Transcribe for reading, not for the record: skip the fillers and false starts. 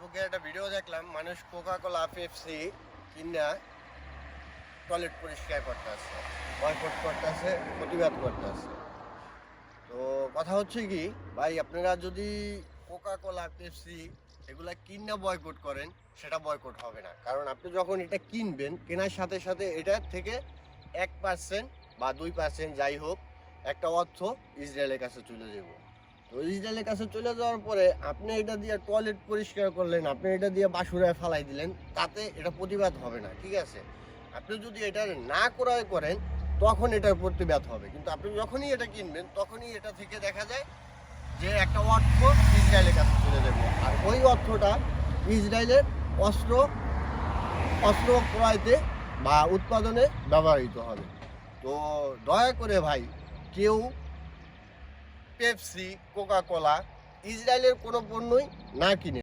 ফেসবুকে একটা ভিডিও দেখলাম, মানুষ কোকা কোলা পেপসি কিনা টয়লেট পরিষ্কার করতেছে, বয়কট করতেছে, প্রতিবাদ করতেছে। তো কথা হচ্ছে কি ভাই, আপনারা যদি কোকা কোলা পেপসি এগুলা কিনা বয়কট করেন, সেটা বয়কট হবে না। কারণ আপনি যখন এটা কিনবেন, কেনার সাথে সাথে এটা থেকে 1% বা 2% যাই হোক, একটা অর্থ ইসরায়েলের কাছে চলে যাব। তো ইসরায়েলের কাছে চলে যাওয়ার পরে আপনি এটা দিয়ে টয়লেট পরিষ্কার করলেন, আপনি এটা দিয়ে বাসুরায় ফালাই দিলেন, তাতে এটা প্রতিবাদ হবে না, ঠিক আছে? আপনি যদি এটা না ক্রয় করেন, তখন এটার প্রতিবাদ হবে। কিন্তু আপনি যখনই এটা কিনবেন, তখনই এটা থেকে দেখা যায় যে একটা অর্থ ইসরায়েলের কাছে চলে যাবে, আর ওই অর্থটা ইসরায়েলের অস্ত্র অস্ত্র ক্রয়তে বা উৎপাদনে ব্যবহৃত হবে। তো দয়া করে ভাই, কেউ পেপসি, কোকা কোলা, ইসরায়েলের কোনো পণ্যই না কিনে।